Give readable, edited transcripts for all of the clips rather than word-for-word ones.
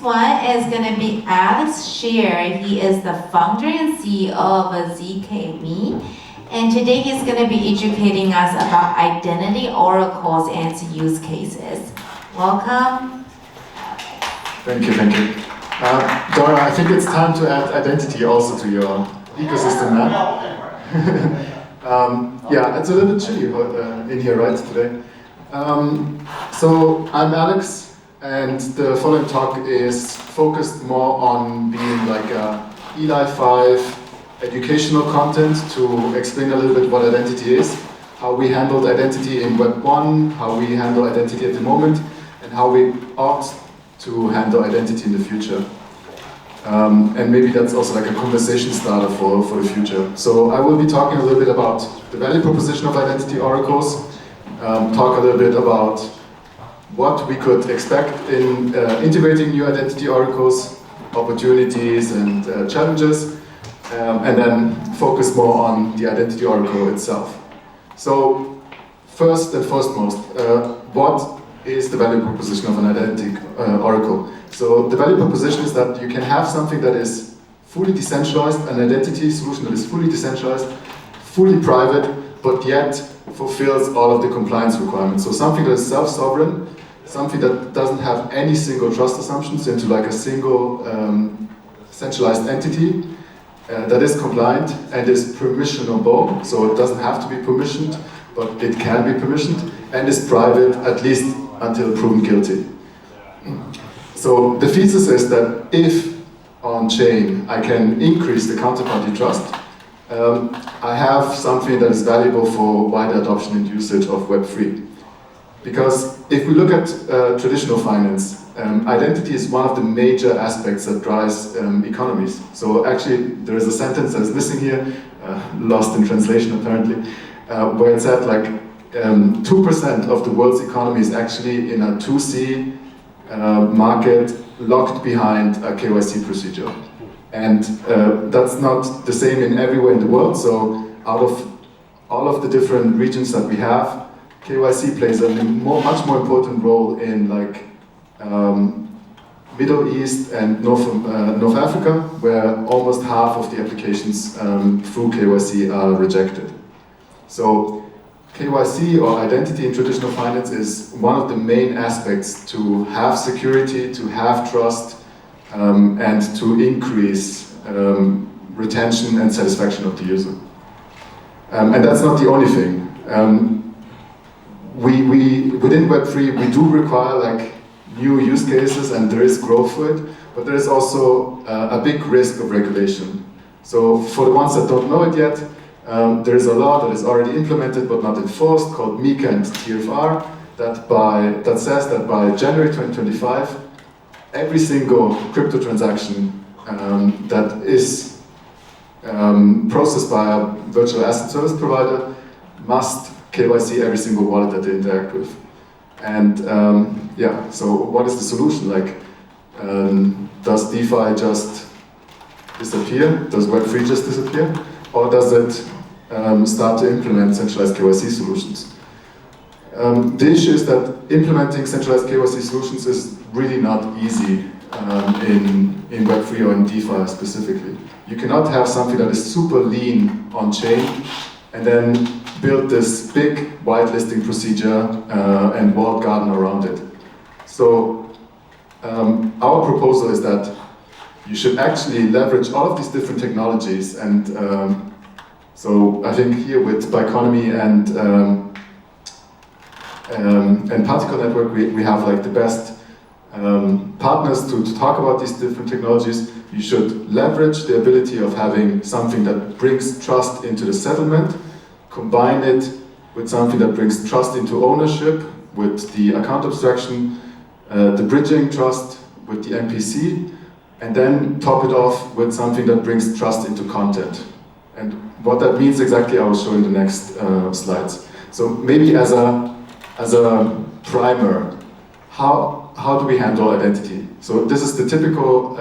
One is going to be Alex Scheer. He is the founder and CEO of zkMe. And today he's going to be educating us about identity oracles and use cases. Welcome. Thank you, thank you. Dora, I think it's time to add identity also to your ecosystem now. Yeah, it's a little bit chilly in here, right, today. So I'm Alex, and the following talk is focused more on being like a Eli 5 educational content to explain a little bit what identity is, how we handled identity in Web 1, how we handle identity at the moment, and how we ought to handle identity in the future. And maybe that's also like a conversation starter for the future. So I will be talking a little bit about the value proposition of identity oracles, talk a little bit about what we could expect in integrating new identity oracles, opportunities and challenges, and then focus more on the identity oracle itself. So first and foremost, what is the value proposition of an identity oracle? So the value proposition is that you can have something that is fully decentralized, an identity solution that is fully decentralized, fully private, but yet fulfills all of the compliance requirements. So something that is self-sovereign, something that doesn't have any single trust assumptions into like a single centralized entity that is compliant and is permissionable. So it doesn't have to be permissioned, but it can be permissioned, and is private at least until proven guilty. So the thesis is that if on-chain I can increase the counterparty trust, I have something that is valuable for wider adoption and usage of Web3. Because if we look at traditional finance, identity is one of the major aspects that drives economies. So actually there is a sentence that is missing here, lost in translation apparently, where it said like 2% of the world's economy is actually in a 2C market locked behind a KYC procedure. And that's not the same in everywhere in the world. So out of all of the different regions that we have, KYC plays a much more important role in like Middle East and North Africa, where almost half of the applications through KYC are rejected. So KYC or identity in traditional finance is one of the main aspects to have security, to have trust, and to increase retention and satisfaction of the user. And that's not the only thing. Within Web3, we do require like new use cases, and there is growth for it, but there is also a big risk of regulation. So for the ones that don't know it yet, there is a law that is already implemented but not enforced called MiCA and TFR that says that by January 2025, every single crypto transaction that is processed by a virtual asset service provider must KYC every single wallet that they interact with. And yeah, so what is the solution? Like, does DeFi just disappear? Does Web3 just disappear? Or does it start to implement centralized KYC solutions? The issue is that implementing centralized KYC solutions is really not easy in Web3 or in DeFi specifically. You cannot have something that is super lean on chain and then build this big whitelisting procedure and walled garden around it. So our proposal is that you should actually leverage all of these different technologies, and so I think here with Biconomy and Particle Network we have like the best partners to talk about these different technologies. You should leverage the ability of having something that brings trust into the settlement, combine it with something that brings trust into ownership with the account abstraction, the bridging trust with the MPC, and then top it off with something that brings trust into content. And what that means exactly I will show in the next slides. So maybe as a primer, how do we handle identity? So this is the typical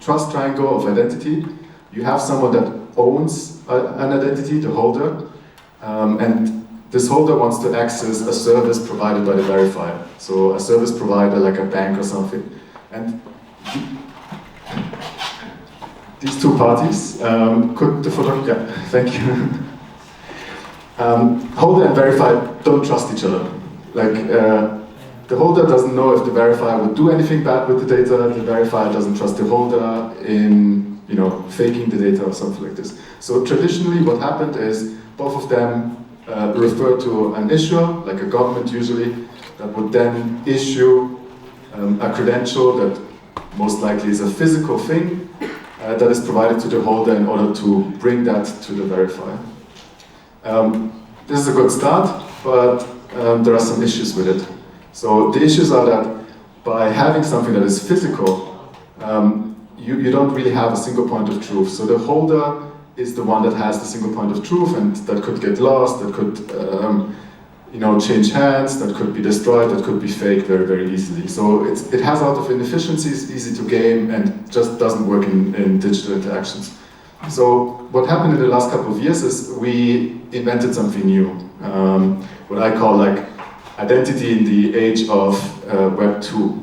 trust triangle of identity. You have someone that owns an identity, the holder, and this holder wants to access a service provided by the verifier. So a service provider like a bank or something. And these two parties, could the photo, yeah, thank you. Holder and verifier don't trust each other. Like, the holder doesn't know if the verifier would do anything bad with the data, the verifier doesn't trust the holder in, you know, faking the data or something like this. So traditionally what happened is both of them refer to an issuer, like a government usually, that would then issue a credential that most likely is a physical thing that is provided to the holder in order to bring that to the verifier. This is a good start, but there are some issues with it. So the issues are that by having something that is physical, you don't really have a single point of truth. So the holder is the one that has the single point of truth, and that could get lost, that could you know, change hands, that could be destroyed, that could be faked very, very easily. So it has a lot of inefficiencies, easy to game, and just doesn't work in digital interactions. So what happened in the last couple of years is we invented something new, what I call like identity in the age of Web2.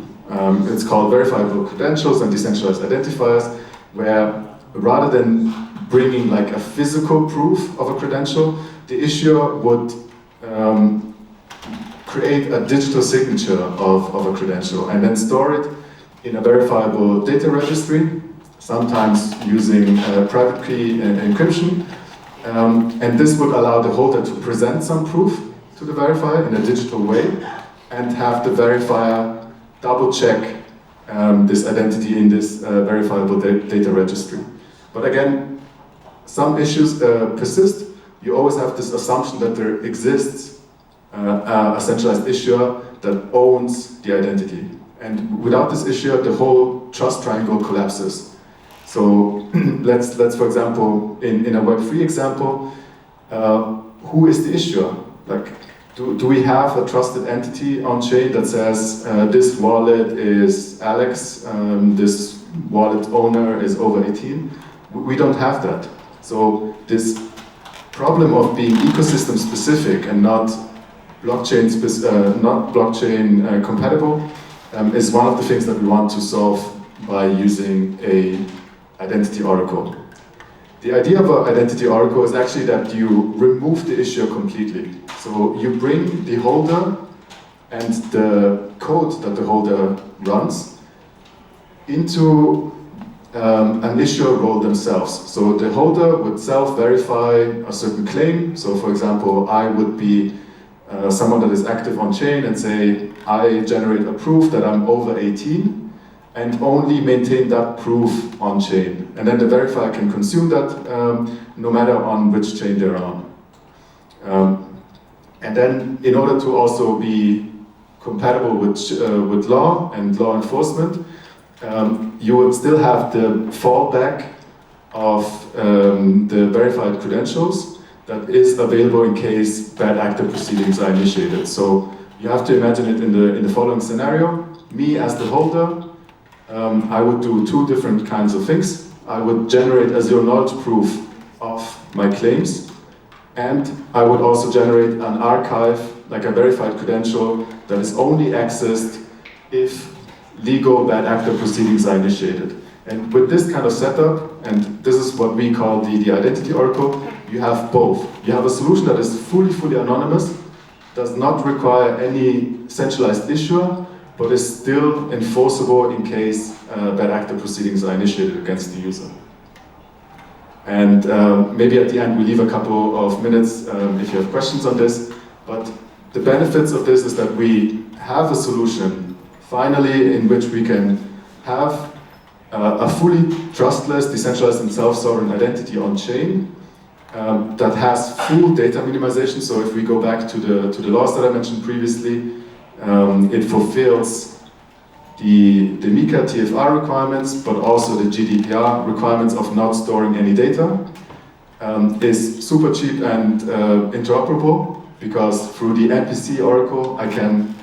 It's called verifiable credentials and decentralized identifiers, where rather than bringing like a physical proof of a credential, the issuer would create a digital signature of a credential and then store it in a verifiable data registry, sometimes using private key encryption. And this would allow the holder to present some proof to the verifier in a digital way and have the verifier double check this identity in this verifiable data registry. But again, some issues persist. You always have this assumption that there exists a centralized issuer that owns the identity. And without this issuer, the whole trust triangle collapses. So let's for example, in a Web3 example, who is the issuer? Like, do we have a trusted entity on chain that says this wallet is Alex, this wallet owner is over 18? We don't have that. So this problem of being ecosystem specific and not blockchain compatible is one of the things that we want to solve by using a identity oracle. The idea of an identity oracle is actually that you remove the issuer completely. So you bring the holder and the code that the holder runs into an issuer role themselves. So the holder would self-verify a certain claim. So for example, I would be someone that is active on chain and say, I generate a proof that I'm over 18 and only maintain that proof on chain. And then the verifier can consume that no matter on which chain they're on. And then in order to also be compatible with law and law enforcement, you would still have the fallback of the verified credentials that is available in case bad actor proceedings are initiated. So you have to imagine it in the following scenario. Me as the holder, I would do two different kinds of things. I would generate a zero knowledge proof of my claims, and I would also generate an archive, like a verified credential, that is only accessed if legal bad actor proceedings are initiated. And with this kind of setup, and this is what we call the identity oracle, you have both. You have a solution that is fully anonymous, does not require any centralized issuer, but is still enforceable in case bad actor proceedings are initiated against the user. And maybe at the end we leave a couple of minutes if you have questions on this, but the benefits of this is that we have a solution, finally, in which we can have a fully trustless, decentralized and self-sovereign identity on chain that has full data minimization. So if we go back to the laws that I mentioned previously, it fulfills the MiCA TFR requirements, but also the GDPR requirements of not storing any data. Is super cheap and interoperable, because through the NPC oracle I can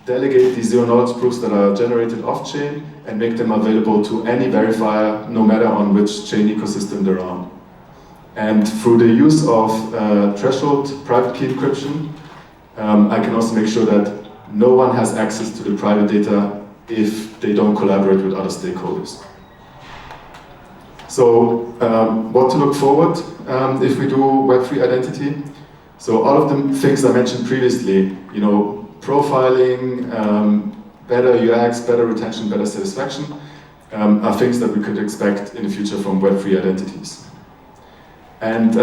delegate the zero knowledge proofs that are generated off-chain and make them available to any verifier, no matter on which chain ecosystem they're on. And through the use of threshold private key encryption, I can also make sure that no one has access to the private data if they don't collaborate with other stakeholders. So what to look forward if we do Web3 identity? So all of the things I mentioned previously, profiling, better UX, better retention, better satisfaction, are things that we could expect in the future from Web3 identities. And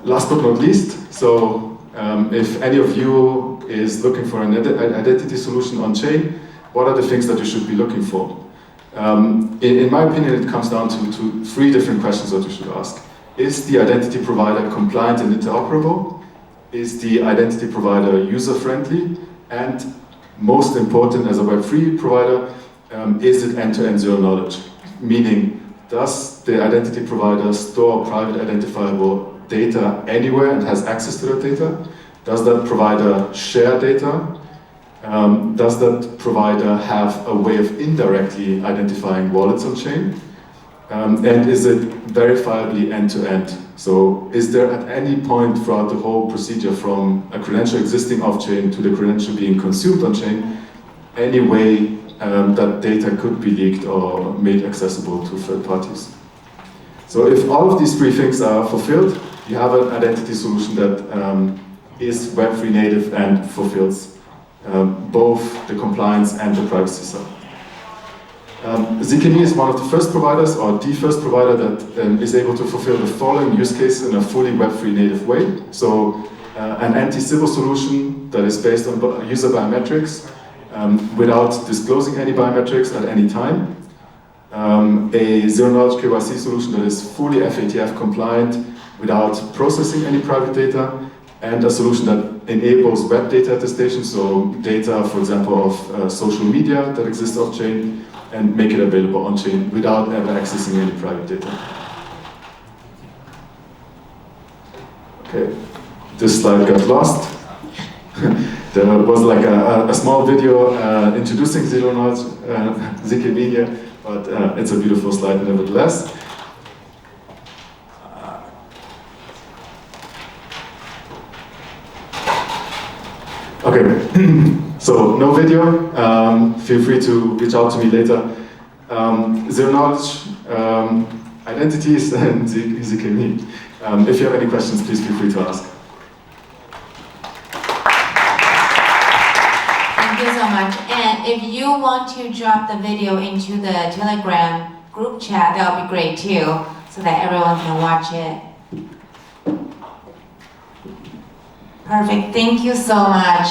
last but not least, so if any of you is looking for an identity solution on chain, what are the things that you should be looking for? In my opinion, it comes down to three different questions that you should ask. Is the identity provider compliant and interoperable? Is the identity provider user-friendly? And most important as a Web3 provider, is it end-to-end zero knowledge? Meaning, does the identity provider store private identifiable data anywhere and has access to that data? Does that provider share data? Does that provider have a way of indirectly identifying wallets on chain? And is it verifiably end-to-end? So is there at any point throughout the whole procedure from a credential existing off-chain to the credential being consumed on-chain, any way that data could be leaked or made accessible to third parties? So if all of these three things are fulfilled, you have an identity solution that is Web3 native and fulfills both the compliance and the privacy side. zkMe is one of the first providers, or the first provider that is able to fulfill the following use cases in a fully Web3 native way. So an anti-Sybil solution that is based on user biometrics without disclosing any biometrics at any time. A zero-knowledge KYC solution that is fully FATF compliant without processing any private data, and a solution that enables web data attestation, so data, for example, of social media that exists off-chain, and make it available on-chain without ever accessing any private data. Okay, this slide got lost. There was like a small video introducing zero-knowledge zkMe here, but it's a beautiful slide nevertheless. Okay, so no video. Feel free to reach out to me later. Zero knowledge, identities, and zkMe. If you have any questions, please feel free to ask. Thank you so much. And if you want to drop the video into the Telegram group chat, that would be great too, so that everyone can watch it. Perfect. Thank you so much.